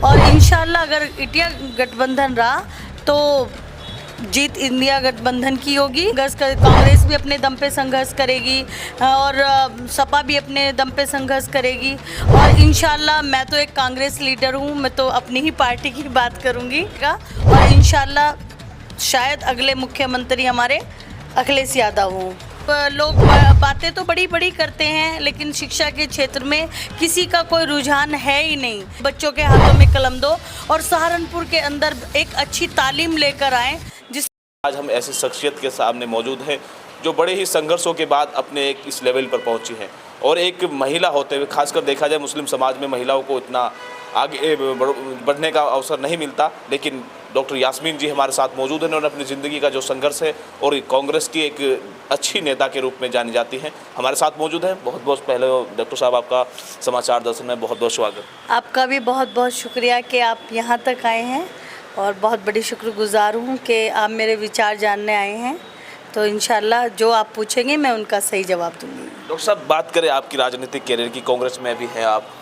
और इंशाल्लाह अगर इंडिया गठबंधन रहा तो जीत इंडिया गठबंधन की होगी। कांग्रेस भी अपने दम पे संघर्ष करेगी और सपा भी अपने दम पे संघर्ष करेगी और इंशाल्लाह मैं तो एक कांग्रेस लीडर हूँ, मैं तो अपनी ही पार्टी की बात करूँगी और इंशाल्लाह शायद अगले मुख्यमंत्री हमारे अखिलेश यादव हों। लोग बातें तो बड़ी बड़ी करते हैं लेकिन शिक्षा के क्षेत्र में किसी का कोई रुझान है ही नहीं। बच्चों के हाथों में कलम दो और सहारनपुर के अंदर एक अच्छी तालीम लेकर आएँ। आज हम ऐसी शख्सियत के सामने मौजूद हैं जो बड़े ही संघर्षों के बाद अपने एक इस लेवल पर पहुंची हैं और एक महिला होते हुए, खासकर देखा जाए मुस्लिम समाज में महिलाओं को इतना आगे बढ़ने का अवसर नहीं मिलता, लेकिन डॉक्टर यास्मीन जी हमारे साथ मौजूद हैं। उन्होंने अपनी ज़िंदगी का जो संघर्ष है और कांग्रेस की एक अच्छी नेता के रूप में जानी जाती हैं, हमारे साथ मौजूद हैं। बहुत बहुत पहले डॉक्टर साहब आपका समाचार दर्शन में बहुत बहुत स्वागत। आपका भी बहुत बहुत शुक्रिया कि आप यहाँ तक आए हैं और बहुत बड़ी शुक्रगुजार हूँ कि आप मेरे विचार जानने आए हैं। तो इंशाल्लाह जो आप पूछेंगे मैं उनका सही जवाब दूंगी। डॉक्टर साहब, बात करें आपकी राजनीतिक कैरियर की, कांग्रेस में भी हैं आप।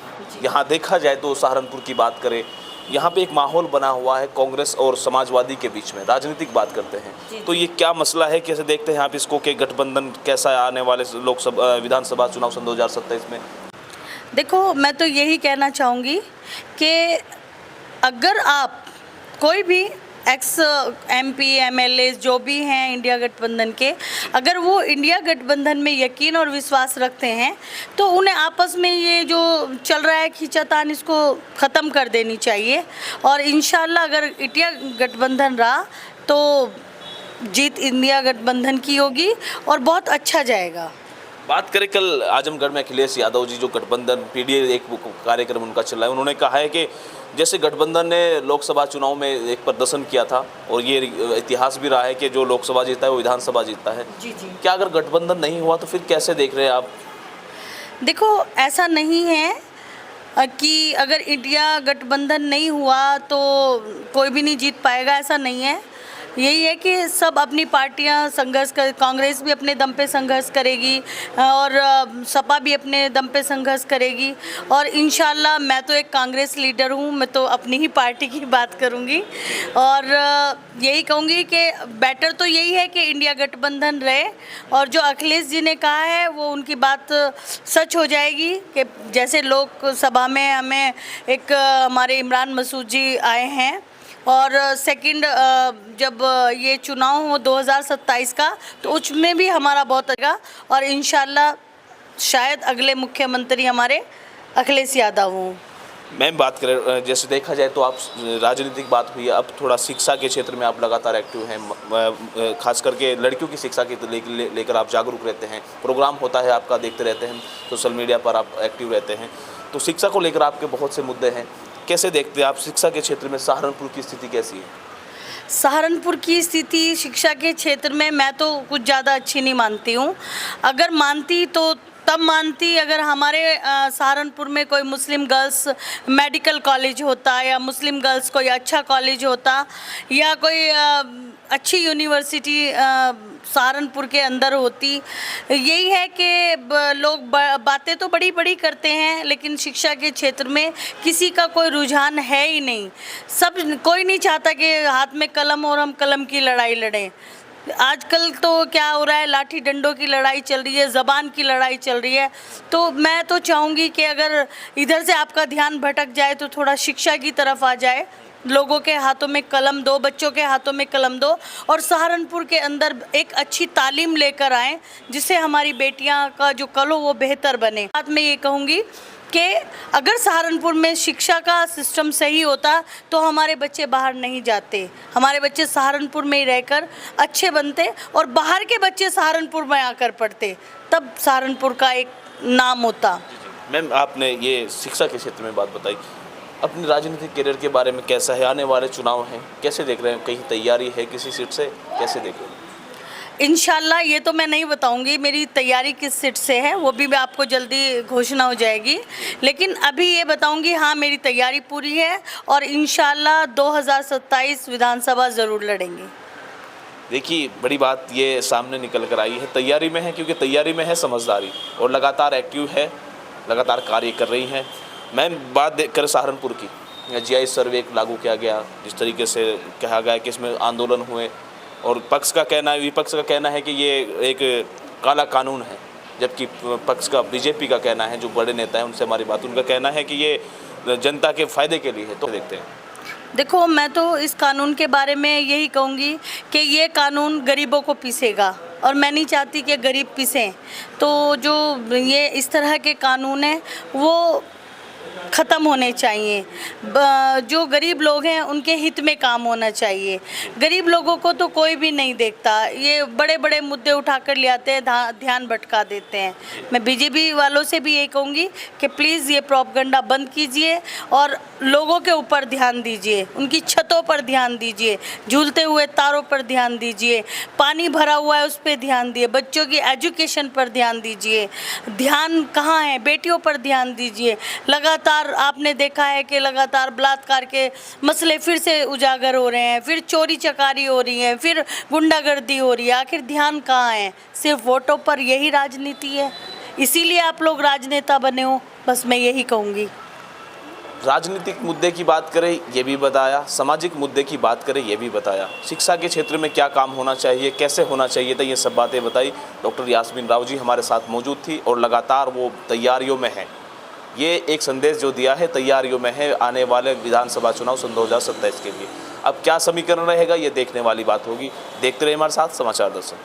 यहाँ देखा जाए तो सहारनपुर की बात करें, यहाँ पे एक माहौल बना हुआ है कांग्रेस और समाजवादी के बीच में, राजनीतिक बात करते हैं तो ये क्या मसला है, कैसे देखते हैं आप इसको कि गठबंधन कैसा है आने वाले लोकसभा विधानसभा चुनाव सन 2027 में? देखो, मैं तो यही कहना चाहूँगी कि अगर आप कोई भी एक्स MP MLA जो भी हैं इंडिया गठबंधन के, अगर वो इंडिया गठबंधन में यकीन और विश्वास रखते हैं तो उन्हें आपस में ये जो चल रहा है खींचातान, इसको ख़त्म कर देनी चाहिए और इंशाल्लाह अगर इंडिया गठबंधन रहा तो जीत इंडिया गठबंधन की होगी और बहुत अच्छा जाएगा। बात करें कल आजमगढ़ में अखिलेश यादव जी, जो गठबंधन PDA एक कार्यक्रम उनका चल रहा है, उन्होंने कहा है कि जैसे गठबंधन ने लोकसभा चुनाव में एक प्रदर्शन किया था और ये इतिहास भी रहा है कि जो लोकसभा जीतता है वो विधानसभा जीतता है। जी। क्या अगर गठबंधन नहीं हुआ तो फिर कैसे देख रहे हैं आप? देखो, ऐसा नहीं है कि अगर इंडिया गठबंधन नहीं हुआ तो कोई भी नहीं जीत पाएगा, ऐसा नहीं है। यही है कि सब अपनी पार्टियां संघर्ष कर, कांग्रेस भी अपने दम पे संघर्ष करेगी और सपा भी अपने दम पे संघर्ष करेगी और इंशाल्लाह मैं तो एक कांग्रेस लीडर हूँ, मैं तो अपनी ही पार्टी की बात करूँगी और यही कहूँगी कि बेटर तो यही है कि इंडिया गठबंधन रहे और जो अखिलेश जी ने कहा है वो उनकी बात सच हो जाएगी कि जैसे लोकसभा में हमें एक हमारे इमरान मसूद जी आए हैं और सेकंड जब ये चुनाव हो 2027 का तो उसमें भी हमारा बहुत अच्छा और इंशाल्लाह शायद अगले मुख्यमंत्री हमारे अखिलेश यादव हों। मैम, बात करें जैसे देखा जाए तो आप राजनीतिक बात हुई, अब थोड़ा शिक्षा के क्षेत्र में आप लगातार एक्टिव हैं, खास करके लड़कियों की शिक्षा के लेकर आप जागरूक रहते हैं, प्रोग्राम होता है आपका, देखते रहते हैं, सोशल मीडिया पर आप एक्टिव रहते हैं, तो शिक्षा को लेकर आपके बहुत से मुद्दे हैं। कैसे देखते हैं आप शिक्षा के क्षेत्र में सहारनपुर की स्थिति कैसी है? सहारनपुर की स्थिति शिक्षा के क्षेत्र में मैं तो कुछ ज़्यादा अच्छी नहीं मानती हूँ। अगर मानती तो तब मानती अगर हमारे सहारनपुर में कोई मुस्लिम गर्ल्स मेडिकल कॉलेज होता या मुस्लिम गर्ल्स कोई अच्छा कॉलेज होता या कोई अच्छी यूनिवर्सिटी सहारनपुर के अंदर होती। यही है कि लोग बातें तो बड़ी बड़ी करते हैं लेकिन शिक्षा के क्षेत्र में किसी का कोई रुझान है ही नहीं। कोई नहीं चाहता कि हाथ में कलम और हम कलम की लड़ाई लड़ें। आजकल तो क्या हो रहा है, लाठी डंडों की लड़ाई चल रही है, ज़बान की लड़ाई चल रही है। तो मैं तो चाहूँगी कि अगर इधर से आपका ध्यान भटक जाए तो थोड़ा शिक्षा की तरफ आ जाए, लोगों के हाथों में कलम दो, बच्चों के हाथों में कलम दो और सहारनपुर के अंदर एक अच्छी तालीम लेकर आएँ जिससे हमारी बेटियां का जो कल हो वो बेहतर बने। साथ में ये कहूँगी कि अगर सहारनपुर में शिक्षा का सिस्टम सही होता तो हमारे बच्चे बाहर नहीं जाते, हमारे बच्चे सहारनपुर में ही रहकर अच्छे बनते और बाहर के बच्चे सहारनपुर में आकर पढ़ते, तब सहारनपुर का एक नाम होता। मैम, आपने ये शिक्षा के क्षेत्र में बात बताई, अपनी राजनीतिक करियर के बारे में कैसा है? आने वाले चुनाव हैं, कैसे देख रहे हैं? कहीं तैयारी है किसी सीट से, कैसे देख रहे हैं? इंशाल्लाह ये तो मैं नहीं बताऊंगी मेरी तैयारी किस सीट से है, वो भी आपको जल्दी घोषणा हो जाएगी, लेकिन अभी ये बताऊंगी हाँ मेरी तैयारी पूरी है और इंशाल्लाह 2027 विधानसभा ज़रूर लड़ेंगे। देखिए, बड़ी बात ये सामने निकल कर आई है, तैयारी में है, क्योंकि तैयारी में है समझदारी और लगातार एक्टिव है, लगातार कार्य कर रही हैं। मैं बात करें सहारनपुर की, जीआई सर्वे लागू किया गया, जिस तरीके से कहा गया कि इसमें आंदोलन हुए, और पक्ष का कहना है, विपक्ष का कहना है कि ये एक काला कानून है, जबकि पक्ष का बीजेपी का कहना है, जो बड़े नेता हैं उनसे हमारी बात, उनका कहना है कि ये जनता के फ़ायदे के लिए है। तो देखते हैं। देखो, मैं तो इस कानून के बारे में यही कहूँगी कि ये कानून गरीबों को पीसेगा, और मैं नहीं चाहती कि गरीब पीसें। तो जो ये इस तरह के कानून हैं वो ख़त्म होने चाहिए। जो गरीब लोग हैं उनके हित में काम होना चाहिए। गरीब लोगों को तो कोई भी नहीं देखता, ये बड़े बड़े मुद्दे उठाकर ले आते हैं, ध्यान भटका देते हैं। मैं बीजेपी वालों से भी यही कहूँगी कि प्लीज़ ये प्रोपगंडा बंद कीजिए और लोगों के ऊपर ध्यान दीजिए, उनकी छतों पर ध्यान दीजिए, झूलते हुए तारों पर ध्यान दीजिए, पानी भरा हुआ है उस पर ध्यान दिए, बच्चों की एजुकेशन पर ध्यान दीजिए। ध्यान कहाँ है? बेटियों पर ध्यान दीजिए। लगातार आपने देखा है कि लगातार बलात्कार के मसले फिर से उजागर हो रहे हैं, फिर चोरी चकारी हो रही है, फिर गुंडागर्दी हो रही है। आखिर ध्यान कहाँ है? सिर्फ वोटों पर यही राजनीति है, इसीलिए आप लोग राजनेता बने हो। बस मैं यही कहूँगी। राजनीतिक मुद्दे की बात करें ये भी बताया, सामाजिक मुद्दे की बात करें ये भी बताया, शिक्षा के क्षेत्र में क्या काम होना चाहिए, कैसे होना चाहिए था, ये सब बातें बताई। डॉक्टर यास्मीन राव जी हमारे साथ मौजूद थी और लगातार वो तैयारियों में हैं। ये एक संदेश जो दिया है, तैयारियों में है आने वाले विधानसभा चुनाव सन 2027 के लिए। अब क्या समीकरण रहेगा ये देखने वाली बात होगी। देखते रहिए हमारे साथ समाचार दर्शन।